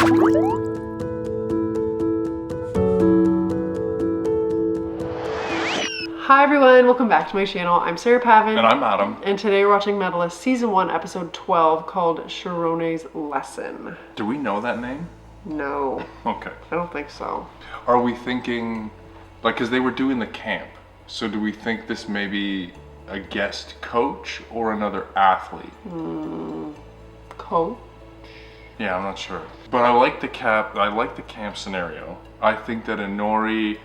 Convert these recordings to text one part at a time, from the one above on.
Hi everyone, welcome back to my channel. I'm Sarah Pavin. And I'm Adam. And today we're watching Medalist Season 1, Episode 12 called Chirone's Lesson. Do we know that name? No. Okay. I don't think so. Are we thinking, like, because they were doing the camp, so do we think this may be a guest coach or another athlete? Coach? Yeah, I'm not sure. But I like the camp scenario. I think that Inori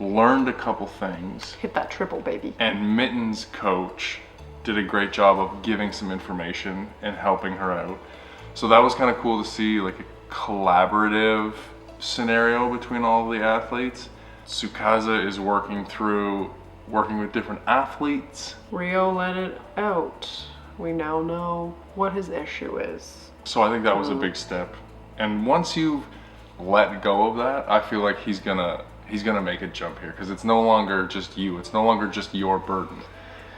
learned a couple things. Hit that triple, baby. And Mitten's coach did a great job of giving some information and helping her out. So that was kind of cool to see, like a collaborative scenario between all of the athletes. Tsukasa is working with different athletes. Rio let it out. We now know what his issue is. So I think that was a big step. And once you've let go of that, I feel like he's gonna make a jump here, because it's no longer just you. It's no longer just your burden.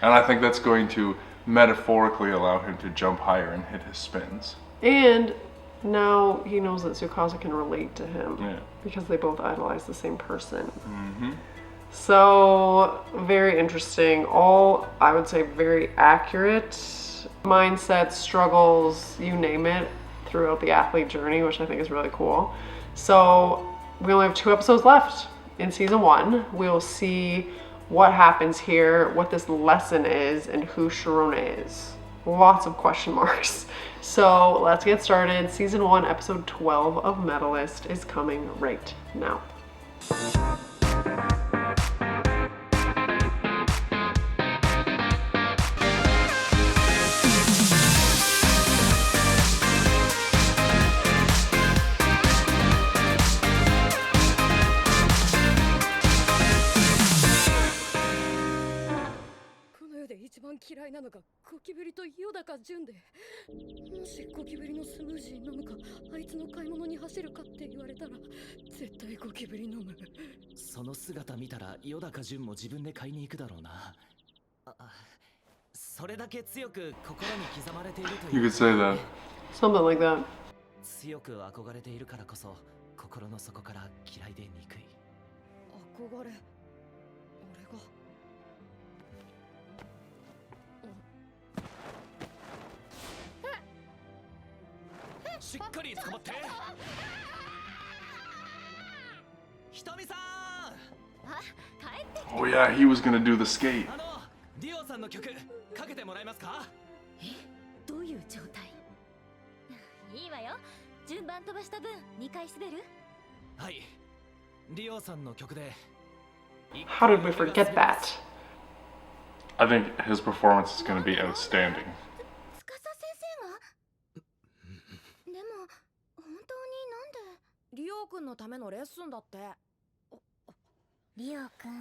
And I think that's going to metaphorically allow him to jump higher and hit his spins. And now he knows that Tsukasa can relate to him. Yeah. Because they both idolize the same person. Mm-hmm. So, very interesting. All, I would say, very accurate mindsets, struggles, you name it, throughout the athlete journey, which I think is really cool. So, we only have 2 episodes left in Season 1. We'll see what happens here, what this lesson is, and who Chirone is. Lots of question marks. So, let's get started. Season 1, Episode 12 of Medalist is coming right now. You could say that. Something like that. Oh yeah, he was gonna do the skate. How did we forget that? I think his performance is gonna be outstanding. お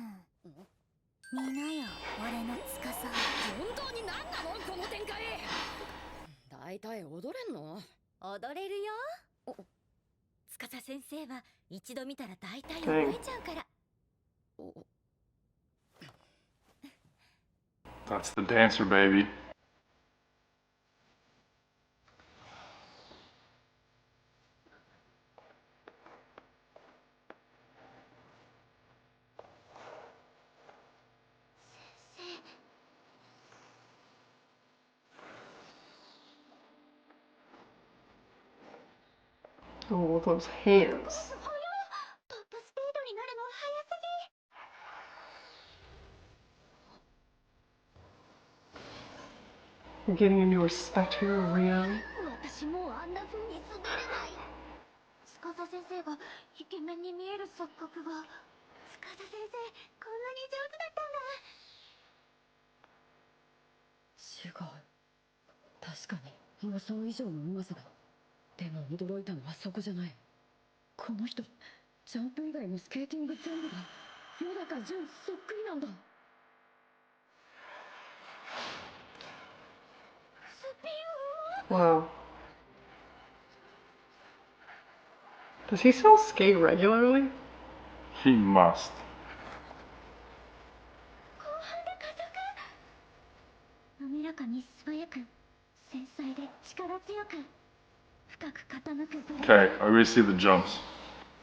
That's the dancer, baby. Oh, look at those hands. You're getting a new respect here, Rio. 私もうあんな風に滑れない。司先生がイケメンに見える錯覚が。司先生、こんなに上手だったんだ。違う。確かに予想以上のうまさだ。でも驚いたのはそこじゃない。この人、ジャンプ以外のスケーティング全部が与高潤そっくりなんだ。 Wow. Does he still skate regularly? He must. 後半で加速。滑らかに素早く、繊細で力強く、深く風傾くブレ Okay, I already see the jumps.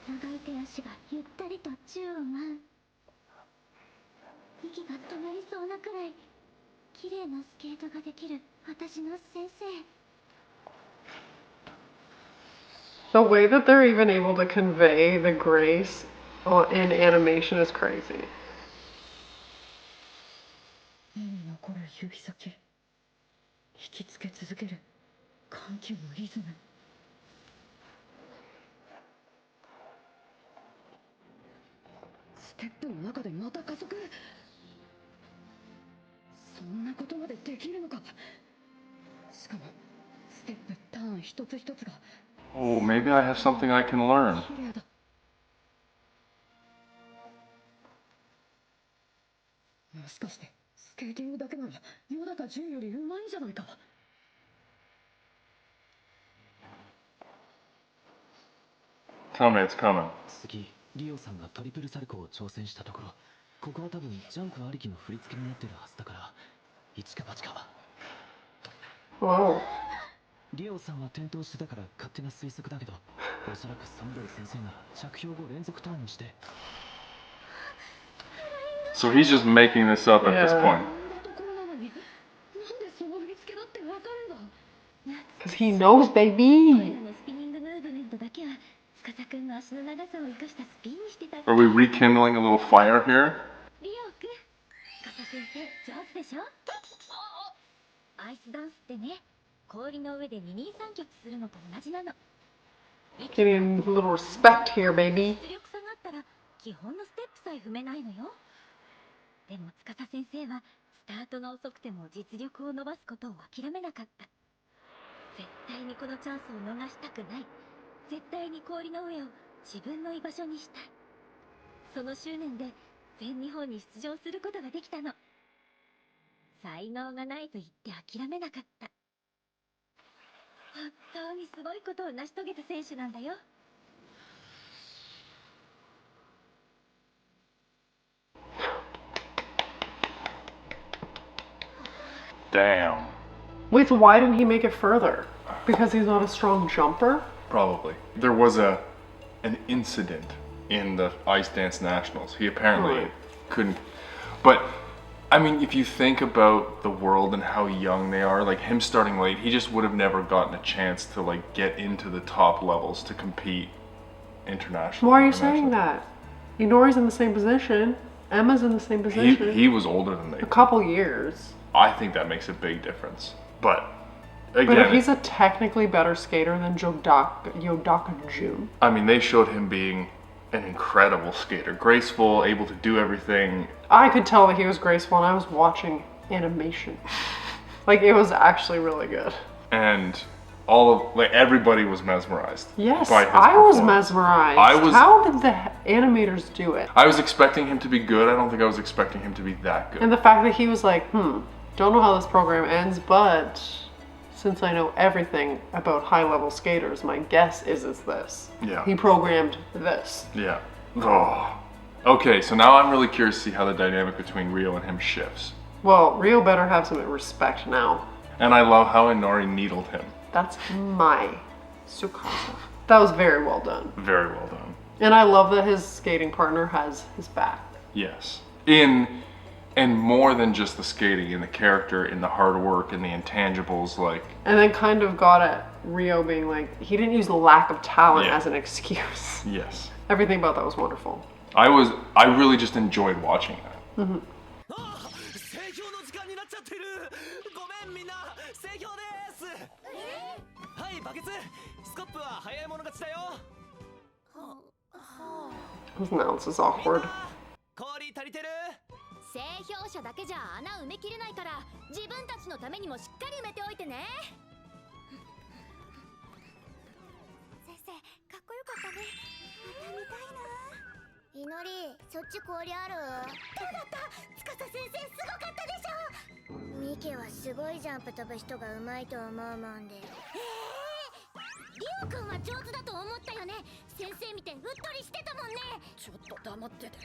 長い手足がゆったりと宙を舞う息が止まりそうなくらい綺麗なスケートができる私の先生 The way that they're even able to convey the grace in animation is crazy. 目に残る指先引きつけ続ける緩急のリズムステップの中でまた加速そんなことまでできるのかしかもステップターン一つ一つが Oh, maybe I have something I can learn. 綺麗だもしかしてスケーティングだけならヨダかジュンよりうまいんじゃないか Tell me it's coming. 次リオさんがトリプルサルコーを挑戦したところここは多分ジャンプありきの振り付けになってるはずだから一か八か Whoa. リオさんは転倒してたから勝手な推測だけどおそらくサムドイ先生なら着氷後連続ターンにして So he's just making this up at this Yeah. point. こんなところなのになんでその振り付けだってわかるんだ Because he knows, これ baby. らのスピニングムーブメントだけは司くんの足の長さを生かしたスピンにしてた Are we rekindling a little fire here? リオくん司先生上手でしょアイスダンスってね氷の上で二人三脚するのと同じなの Getting a little respect here, baby. 実力差があったら基本のステップさえ踏めないのよでも司先生はスタートが遅くても実力を伸ばすことを諦めなかった絶対にこのチャンスを逃したくない絶対に氷の上を自分の居場所にしたいその執念で全日本に出場することができたの才能がないと言って諦めなかった本当にすごいことを成し遂げた選手なんだよ Damn. Wait, so why didn't he make it further? Because he's not a strong jumper? Probably. There was an incident in the Ice Dance Nationals. He apparently Right. couldn't. But I mean, if you think about the world and how young they are, like him starting late, he just would have never gotten a chance to like get into the top levels to compete internationally. Why are you saying that? Inori's in the same position. Emma's in the same position. He was older than they. a couple years. I think that makes a big difference. But But if again, he's a technically better skater than Yodaka Jun, I mean, they showed him being an incredible skater, graceful, able to do everything. I could tell that he was graceful and I was watching animation. Like, it was actually really good. And all of like everybody was mesmerized. Yes, by his I was performance. mesmerized. I was- How did the animators do it? I was expecting him to be good. I don't think I was expecting him to be that good. And the fact that he was like, don't know how this program ends, but since I know everything about high-level skaters, my guess is it's this. Yeah. He programmed this. Yeah. Oh. Okay, so now I'm really curious to see how the dynamic between Rio and him shifts. Well, Rio better have some respect now. And I love how Inori needled him. That's my Tsukasa. That was very well done. Very well done. And I love that his skating partner has his back. Yes. And more than just the skating, in the character, in the hard work, in the intangibles, like And then kind of got at Rio being like, he didn't use the lack of talent Yeah. as an excuse. yes. Everything about that was wonderful. I really just enjoyed watching that. 盛況の時間になっちゃってるごめんみんな盛況ですはいバケツスコップは早い者勝ちだよ His announce is awkward. 氷足りてる製氷車だけじゃ穴埋めきれないから自分たちのためにもしっかり埋めておいてね先生かっこよかったねまた見たいな祈りそっち氷あるどうだった司先生すごかったでしょミケはすごいジャンプ飛ぶ人がうまいと思うもんでリオくんは上手だと思ったよね先生見てうっとりしてたもんねちょっと黙ってて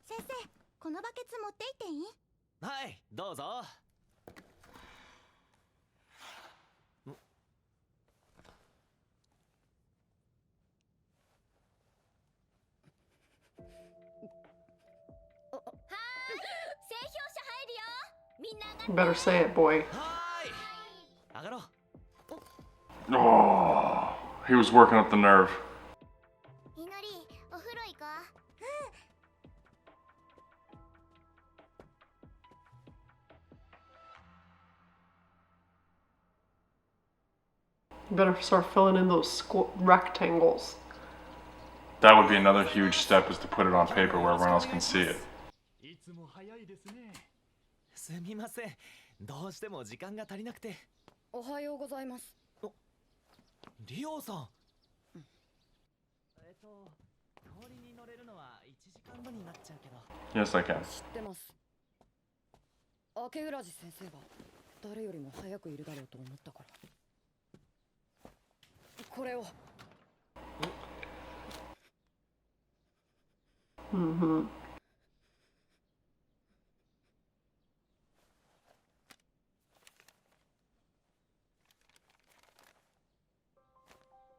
先生このバケツ持っていっていいはいどうぞ Better say it, boy. はーい上がろう Oh, he was working up the nerve. いのりお風呂行こう。 You better start filling in those rectangles. That would be another huge step, is to put it on paper where everyone else can see it. いつも早いですねすみませんどうしても時間が足りなくておはようございます。リオさん氷に乗れるのは1時間後になっちゃうけど Yes, I can. 知ってます。明浦寺先生が誰よりも早くいるだろうと思ったから。これを。Mm-hmm.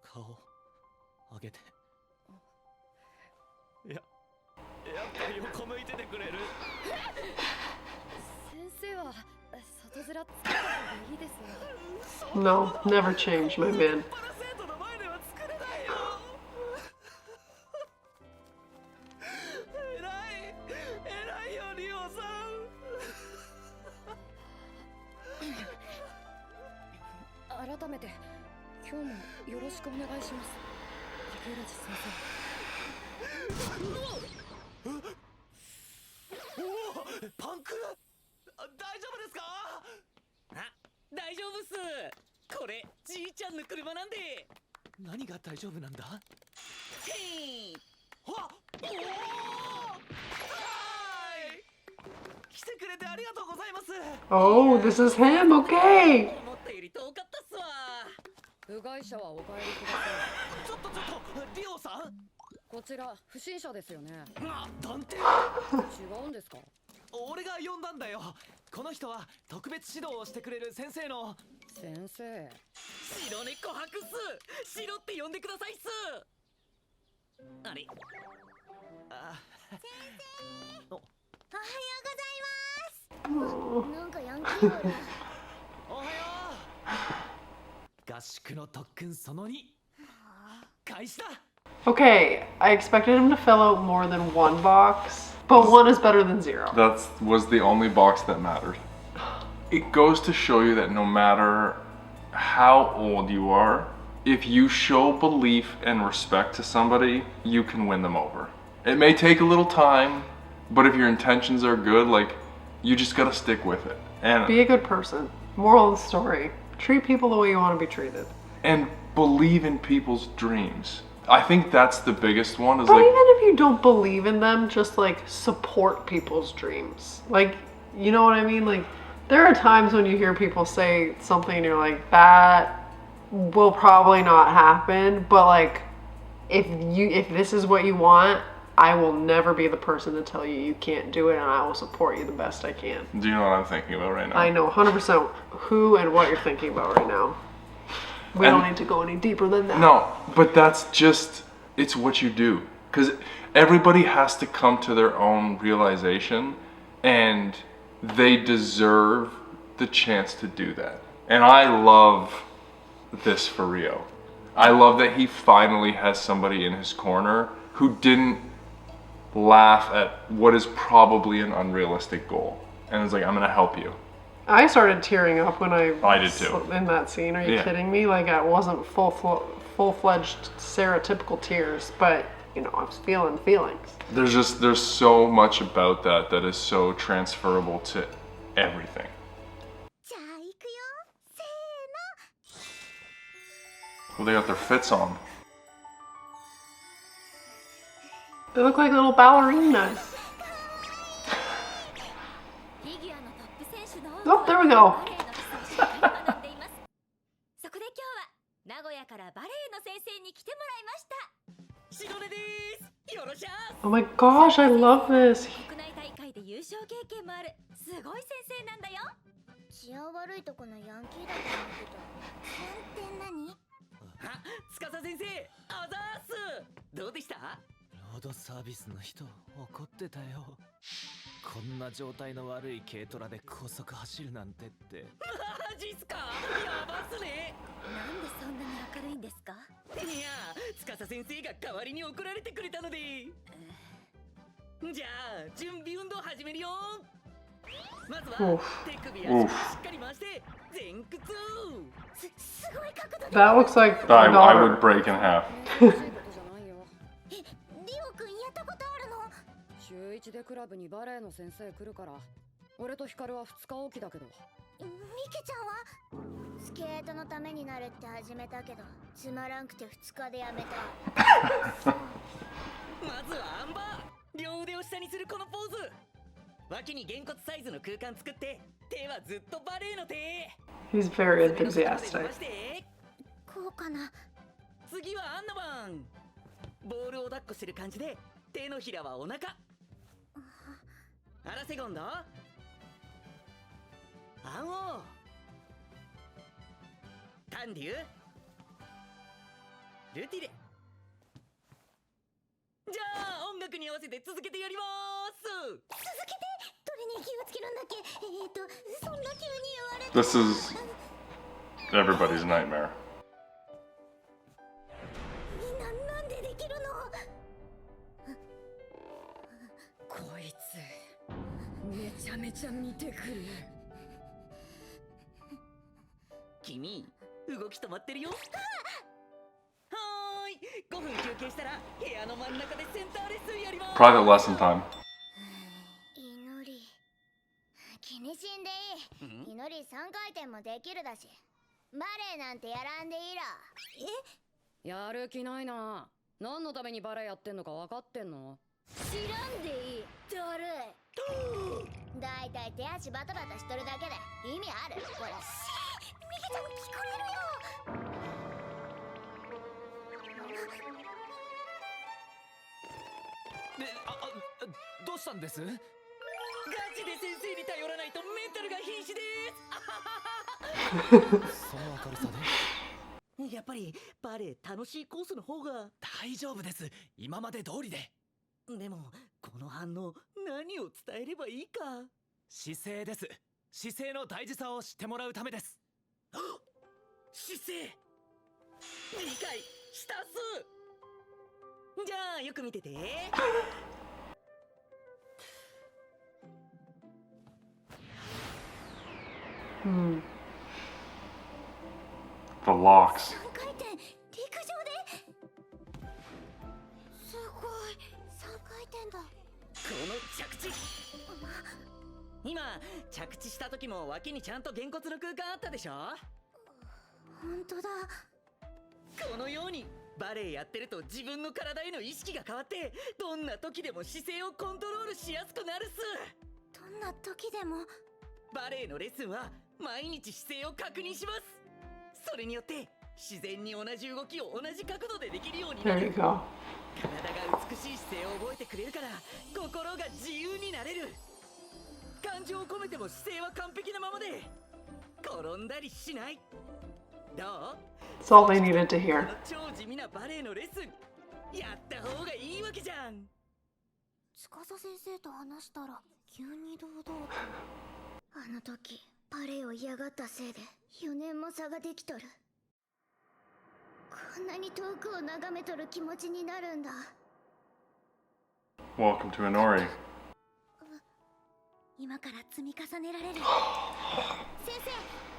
顔上げてやっぱり横向いててくれる先生は外面つけた方がいいですよ。 No, never change, my man. パラセートの前では作れないよ偉いよリオさん改めて今日もよろしくお願いします。明浦寺先おおパンク大丈夫ですかあ大丈夫っすこれじいちゃんの車なんで何が大丈夫なんだへいあおお来てくれてありがとうございます Oh, this is him. Okay. 思ったより遠かったっすわ生。部外者はお帰りください。ちょっとリオさんこちら不審者ですよね。探偵違うんですか。俺が呼んだんだよこの人は特別指導をしてくれる先生の先生。白猫博士白って呼んでくださいっすあれあ先生おはようございます。なんかヤンキーおる。おはよう合宿の特訓その2開始だ Okay, I expected him to fill out more than one box, but one is better than zero. That was the only box that mattered. It goes to show you that no matter how old you are, if you show belief and respect to somebody, you can win them over. It may take a little time, but if your intentions are good, like, you just gotta stick with it. And Be a good person. Moral of the story. Treat people the way you want to be treated. and believe in people's dreams. I think that's the biggest one, is But like, even if you don't believe in them, just like support people's dreams. Like, you know what I mean? Like, there are times when you hear people say something and you're like, that will probably not happen. But like, if this is what you want, I will never be the person to tell you you can't do it, and I will support you the best I can. do you know what I'm thinking about right now? I know 100% who and what you're thinking about right now. We don't And- need to go any deeper than that. No, but that's just, it's what you do. Because everybody has to come to their own realization, and they deserve the chance to do that. And I love this for Rio. I love that he finally has somebody in his corner who didn't laugh at what is probably an unrealistic goal. And is like, I'm gonna help you. I started tearing up when I did too. in that scene. Are you Yeah. kidding me? Like, I wasn't full-fledged stereotypical tears, but you know, I was feeling feelings. There's so much about that that is so transferable to everything. じゃあ行くよ。せーの。 Well, they got their fits on. They look like little ballerinas. フィギュアのトップ選手の Oh, there we go. バレエの基礎をしっかり学んでいます。そこで今日は名古屋からバレエの先生に来てもらいました。白根ですよろしゃー Oh my gosh, I love this. 国内大会で優勝経験もあるすごい先生なんだよ。治安悪いとこのヤンキーだと思ってた。治安って何？あ、司先生、あざーすどうでしたロードサービスの人、怒ってたよこんな状態の悪い軽トラで高速走るなんてって。マジっすか？やばっすね。なんでそんなに明るいんですか？いや、司先生が代わりに送られてくれたので。じゃあ準備運動始めるよ。まずは手首足をしっかり回して前屈。すごい角度で。 That looks like I, my I daughter. would break in half. 難しいことじゃないよ。リオくんやったことあるの？週1でクラブにバレエの先生来るから。俺とヒカルは2日おきだけど。ミケちゃんはスケートのためになるって始めたけどつまらんくて2日でやめた。まずはアンバー、両腕を下にするこのポーズ。脇にげんこつサイズの空間作って手はずっとバレエの手。 He's very enthusiastic. こうかな。次はアンナバン。ボールを抱っこしてる感じで手のひらはお腹。アラセゴンド、アンオ、タンデュ、ルティレ。じゃあ音楽に合わせて続けてやります。続けて。どれに気をつけるんだっけ？そんな急に言われて。 This is everybody's nightmare. なんでできるの？こいつめちゃめちゃ見てくる。君、動き止まってるよ。はーい、5分休憩したら部屋の真ん中でセンターレッスンやります。 Private lesson time. 祈り気にしんでいい。祈り3回転もできるだしバレエなんてやらんでいいら。やる気ないな。何のためにバレエやってんのか分かってんの？知らんでいい。だるい。だいたい手足バタバタしとるだけで意味あるこれ。ミケちゃん聞こえるよ。どうしたんです？ガチで先生に頼らないとメンタルが瀕死です。その明るさで。やっぱりバレエ楽しいコースの方が。大丈夫です。今まで通りで。でもこの反応何を伝えればいいか。姿勢です。姿勢の大事さを知ってもらうためです。姿勢理解したっす。じゃあよく見てて。The locks. 3回転陸上ですごい。3回転だ。この着地。今着地した時も脇にちゃんとげんこつの空間あったでしょ。ほんとだ。このようにバレエやってると自分の体への意識が変わってどんな時でも姿勢をコントロールしやすくなるっす。どんな時でも。バレエのレッスンは毎日姿勢を確認します。それによって自然に同じ動きを同じ角度でできるようにな There る。 you go. 体が美しい姿勢を覚えてくれるから心が自由になれる。感情を込めても姿勢は完璧なままで転んだりしない。どう？ That's all they needed to hear. この超地味なバレエのレッスンやった方がいいわけじゃん。司先生と話したら急に堂々と。あの時バレエを嫌がったせいで4年も差ができとる。こんなに遠くを眺めとる気持ちになるんだ。 Welcome to Inori. 今から積み重ねられる。先生、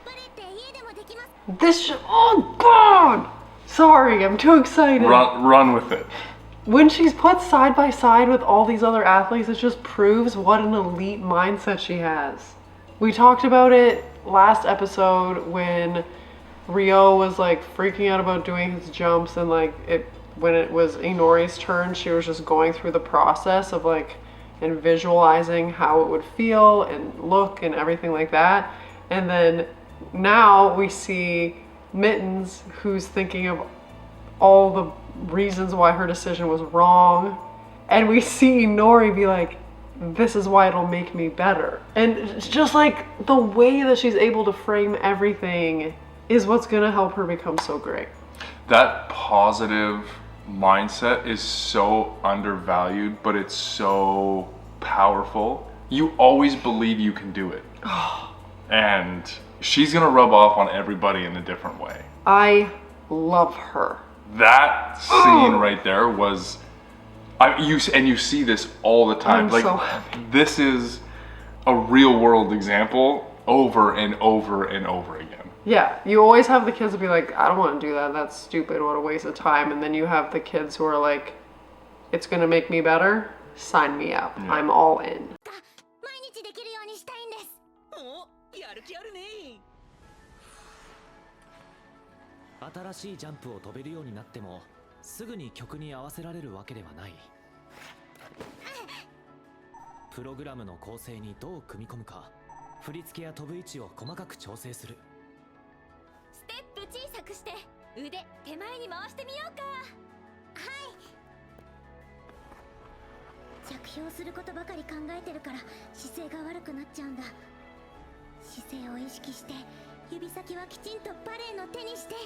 バレエって家でもできます。 Oh God! Sorry, I'm too excited. Run with it. When she's put side by side with all these other athletes, it just proves what an elite mindset she has. We talked about it last episode when Ryo was like freaking out about doing his jumps, and like when it was Inori's turn, she was just going through the process of like and visualizing how it would feel and look and everything like that. And then now we see Mittens, who's thinking of all the reasons why her decision was wrong, and we see Inori be like, this is why it'll make me better. And it's just like the way that she's able to frame everything is what's gonna help her become so great. That positive mindset is so undervalued, but it's so powerful you always believe you can do it. And she's gonna rub off on everybody in a different way. I love her. That scene right there was, you see this all the time. I'm like so happy. This is a real world example over and over and over again. Yeah, you always have the kids be like, I don't want to do that. That's stupid. What a waste of time. And then you have the kids who are like, it's gonna make me better. Sign me up. Yeah. I'm all in. 毎日できるようにしたいんです。お、やる気あるね。新しいジャンプを飛べるようになってもすぐに曲に合わせられるわけではない。プログラムの構成にどう組み込むか、振り付けや飛ぶ位置を細かく調整する。ステップ小さくして腕手前に回してみようか。はい。着氷することばかり考えてるから姿勢が悪くなっちゃうんだ。姿勢を意識して指先はきちんとバレエの手にして。い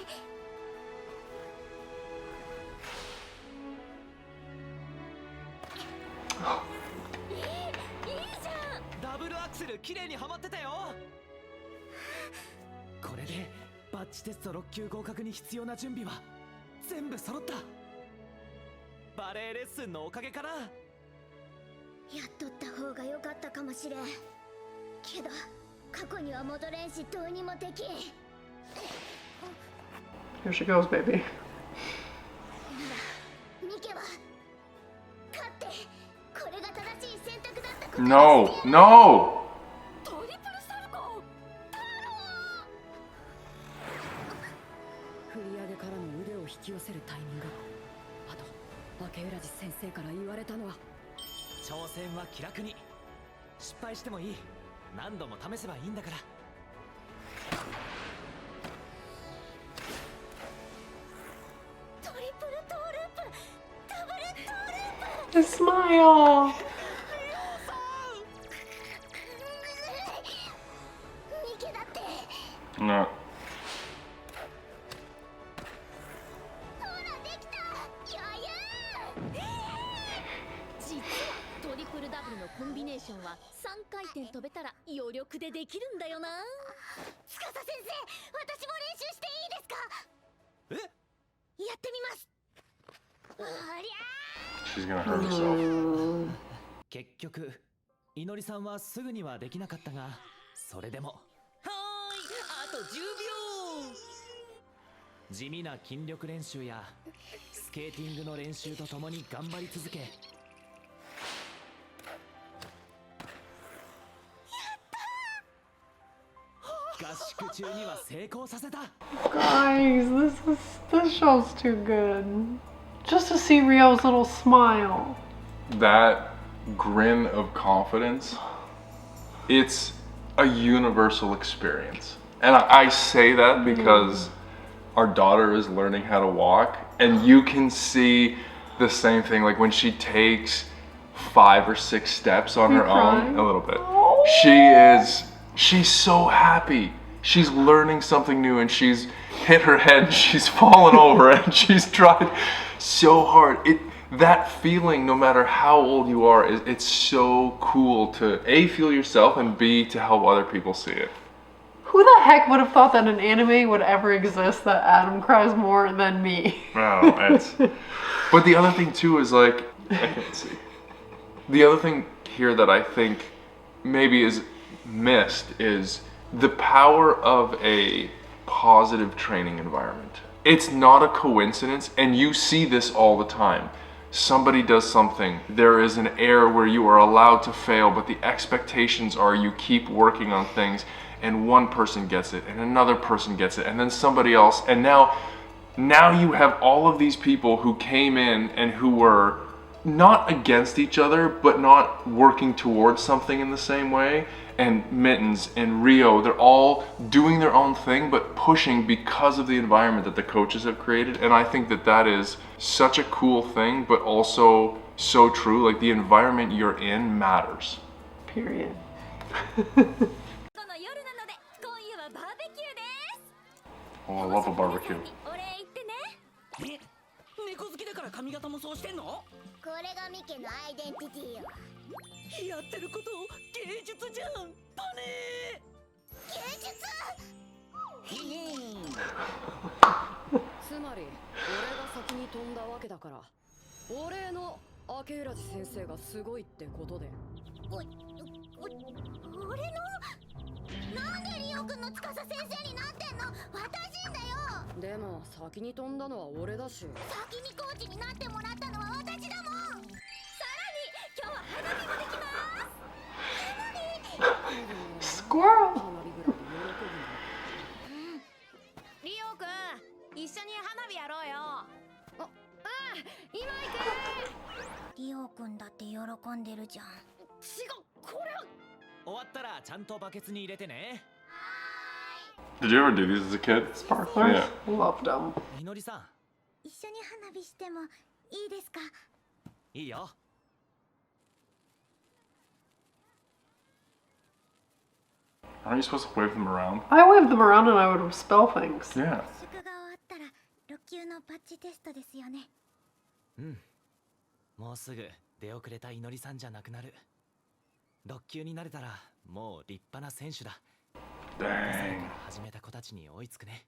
いじゃん。ダブルアクセル綺麗にはまってたよ。これでバッジテスト6級合格に必要な準備は全部揃った。バレエレッスンのおかげかな。やっとった方が良かったかもしれんけど、過去には戻れんしどうにもできん。 Here she goes, baby. ミケは勝ってこれが正しい選択だったことを No, してやる。 no! トリプルサルコウ。振り上げからの腕を引き寄せるタイミング。あとバケウラジ先生から言われたのは、挑戦は気楽に。失敗してもいい。何度も試せばいいんだから。トリプルトーループ、ダブルトーループ。 The smile. ミケだって No. ほらできた。余裕。実はトリプルダブルのコンビネーションは3回転飛べたら余力でできるんだよな。司先生、私も練習していいですか。え？やってみます。おりゃ She's gonna hurt herself. 結局いのりさんはすぐにはできなかったが、それでもはーい、あと10秒。地味な筋力練習やスケーティングの練習とともに頑張り続け、合宿中には成功させた。 Guys, this show's too good. Just to see Rio's little smile. That grin of confidence, it's a universal experience. And I say that because our daughter is learning how to walk, and you can see the same thing, like when she takes 5 or 6 steps on her crying? own, a little bit. Oh. She's so happy. She's learning something new, and she's hit her head, and she's fallen over, and she's tried so hard. That feeling, no matter how old you are, it's so cool to A, feel yourself, and B, to help other people see it. Who the heck would have thought that an anime would ever exist that Adam cries more than me? Wow, but the other thing too is like, I can't see. The other thing here that I think maybe is missed is the power of a positive training environment. It's not a coincidence, and you see this all the time. Somebody does something, there is an air where you are allowed to fail, but the expectations are you keep working on things, and one person gets it, and another person gets it, and then somebody else, and now you have all of these people who came in and who were not against each other, but not working towards something in the same way. And Mittens and Rio, they're all doing their own thing, but pushing because of the environment that the coaches have created. And I think that is such a cool thing, but also so true. Like, the environment you're in matters. Period. この夜なので今夜はバーベキューです。 Oh, I love a barbecue. お礼言ってね。え、猫好きだから必髪型もそうしてんの？これがミケのアイデンティティよ。やってること芸術じゃん。パネ芸術。つまり俺が先に飛んだわけだから、俺の明浦路先生がすごいってことで。俺のなんでリオくんの司先生になってんの？私んだよ。でも先に飛んだのは俺だし。先にコーチになってもらったのは私だもん。さらに今日は花火もできます。Squirrel! 花火ぐらいで喜ぶんだ。リオくん一緒に花火やろうよ。今行リオくんだって喜んでるじゃん。違う、これは終わったらちゃんとバケツに入れてね。 Did you ever do these as a kid? Sparklers? Yeah. Loved them. みのりさん、一緒に花火してもいいですか？いいよ。Aren't you supposed to wave them around? I waved them around and I would spell things. Yeah. 宿が終わったら6級のバッジテストですよね。うん。もうすぐ出遅れたいのりさんじゃなくなる。6級になれたらもう立派な選手だ。 Dang. 始めた子たちに追いつくね。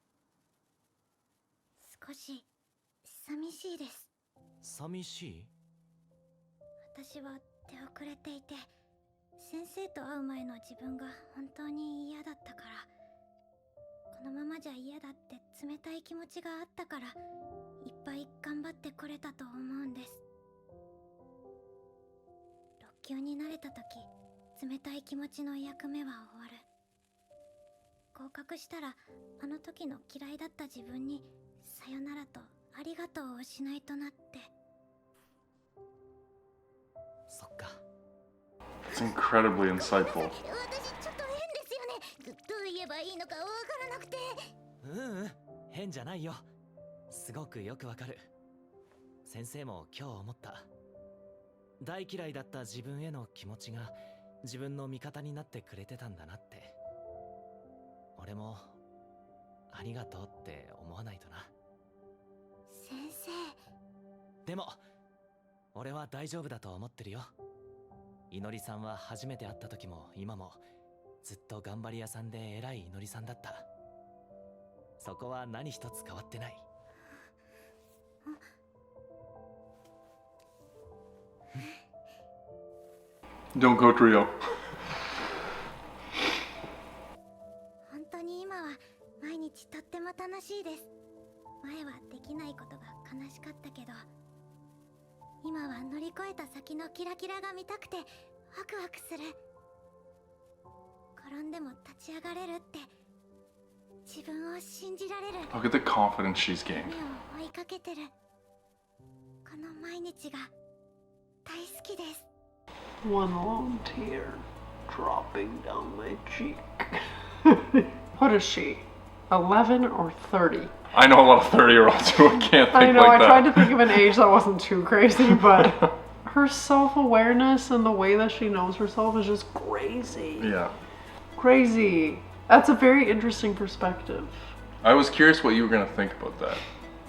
少し寂しいです。寂しい？私は出遅れていて、先生と会う前の自分が本当に嫌だったから、このままじゃ嫌だって冷たい気持ちがあったから、いっぱい頑張ってこれたと思うんです。6級になれた時、冷たい気持ちの役目は終わる。合格したら、あの時の嫌いだった自分にさよならとありがとうをしないとなって。そっか。 It's incredibly insightful. 私ちょっと変ですよね。どう言えばいいのかわからなくて。変じゃないよ。すごくよくわかる。先生も今日思った。大嫌いだった自分への気持ちが自分の味方になってくれてたんだなって。俺もありがとうって思わないとな。先生。でも俺は大丈夫だと思ってるよ。いのりさんは初めて会った時も今もずっと頑張り屋さんで偉いいのりさんだった。そこは何一つ変わってない。Don't go, Rio. 本当に今は毎日とっても楽しいです。前はできないことが悲しかったけど、今は乗り越えた先のキラキラが見たくてワクワクする。転んでも立ち上がれるって、自分を信じられる。 Look at the confidence she's gained. 夢を追いかけてる。この毎日が大好きです。One long tear dropping down my cheek. What is she? 11 or 30? I know a lot of 30-year-olds who can't think I know, like I tried to that. think of an age that wasn't too crazy, but her self-awareness and the way that she knows herself is just crazy. Yeah. Crazy. That's a very interesting perspective. I was curious what you were going to think about that.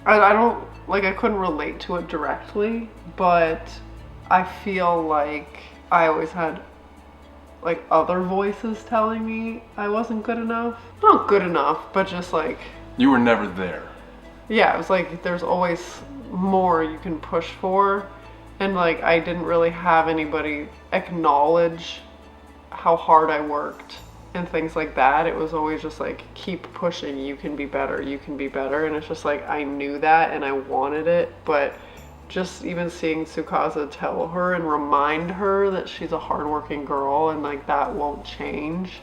I don't, like, I couldn't relate to it directly, but I feel like I always had, like, other voices telling me I wasn't good enough. Not good enough, but just like, You were never there. yeah, it was like there's always more you can push for. And like, I didn't really have anybody acknowledge how hard I worked and things like that. It was always just like, keep pushing, you can be better, you can be better. And it's just like, I knew that and I wanted it, but just even seeing Tsukasa tell her and remind her that she's a hardworking girl and like that won't change.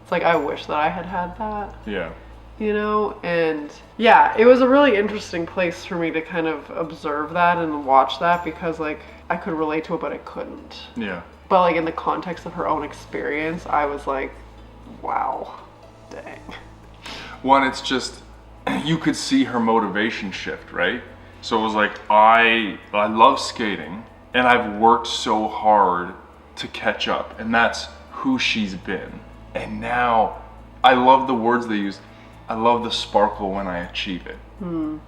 It's like, I wish that I had had that, Yeah. you know? And yeah, it was a really interesting place for me to kind of observe that and watch that, because like I could relate to it, but I couldn't. Yeah. But like in the context of her own experience, I was like, wow, dang. One, it's just, you could see her motivation shift, right? So it was like, I love skating and I've worked so hard to catch up, and that's who she's been. And now I love the words they use. I love the sparkle when I achieve it.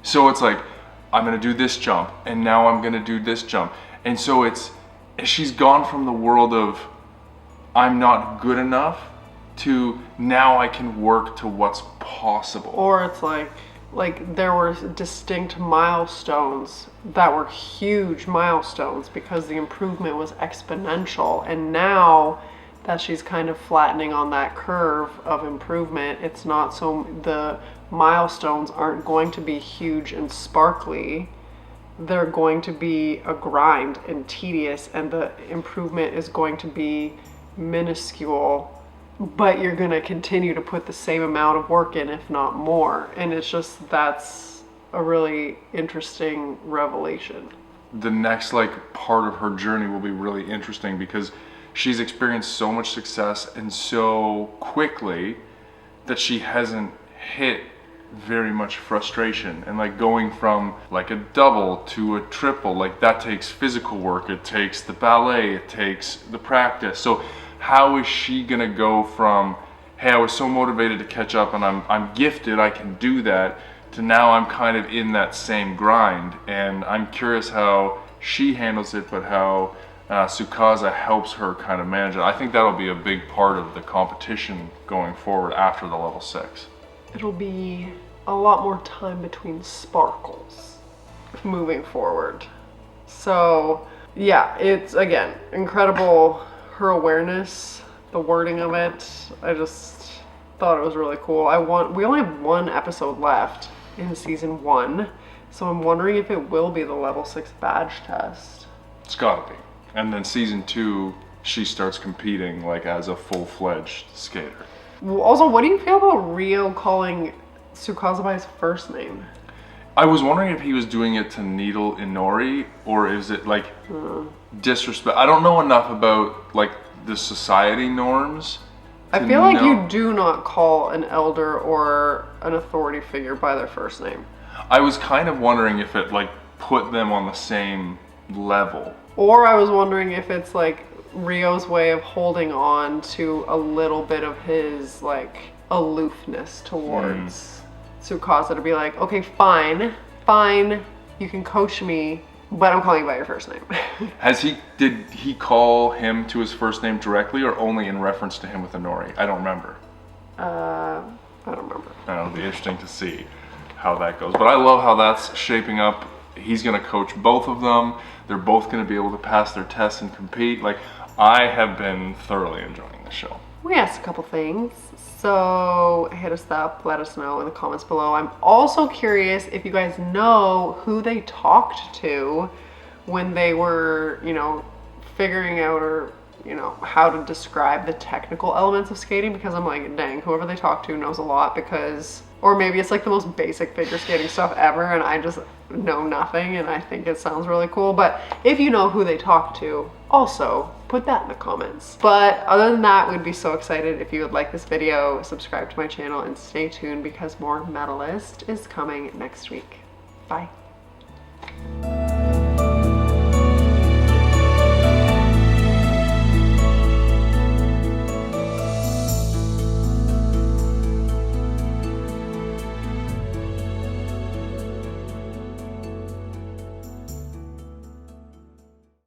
So it's like, I'm gonna do this jump, and now I'm gonna do this jump. And so she's gone from the world of I'm not good enough to now I can work to what's possible. Or it's like there were distinct milestones that were huge milestones because the improvement was exponential, and now that she's kind of flattening on that curve of improvement, it's not so, the milestones aren't going to be huge and sparkly. They're going to be a grind and tedious, and the improvement is going to be minuscule, but you're going to continue to put the same amount of work in, if not more. And it's just, that's a really interesting revelation. The next part of her journey will be really interesting because she's experienced so much success and so quickly that she hasn't hit very much frustration. And going from a double to a triple, that takes physical work, it takes the ballet, it takes the practice. So how is she gonna go from, hey, I was so motivated to catch up and I'm gifted, I can do that, to now I'm kind of in that same grind. And I'm curious how she handles it, but how Tsukasa helps her kind of manage it. I think that'll be a big part of the competition going forward after the level 6. It'll be a lot more time between sparkles moving forward. So yeah, it's again incredible, her awareness, the wording of it. I just thought it was really cool. We only have one episode left in season 1, so I'm wondering if it will be the level 6 badge test. It's gotta be. And then season 2, she starts competing as a full-fledged skater. Also, what do you feel about Ryo calling Tsukasa by his first name? I was wondering if he was doing it to needle Inori, or is it disrespect? I don't know enough about the society norms. I feel like you do not call an elder or an authority figure by their first name. I was kind of wondering if it put them on the same level. Or I was wondering if it's Ryo's way of holding on to a little bit of his aloofness towards Tsukasa, to be okay, fine, you can coach me, but I'm calling you by your first name. Did he call him to his first name directly, or only in reference to him with Inori? I don't remember. I don't remember. It'll be interesting to see how that goes. But I love how that's shaping up. He's going to coach both of them. They're both going to be able to pass their tests and compete. I have been thoroughly enjoying the show. We asked a couple things, so hit us up, let us know in the comments below. I'm also curious if you guys know who they talked to when they were, figuring out or, how to describe the technical elements of skating, because I'm dang, whoever they talked to knows a lot, or maybe it's the most basic figure skating stuff ever and I just know nothing and I think it sounds really cool. But if you know who they talked to, also put that in the comments. But other than that, we'd be so excited if you would like this video, subscribe to my channel, and stay tuned because more Medalist is coming next week. Bye.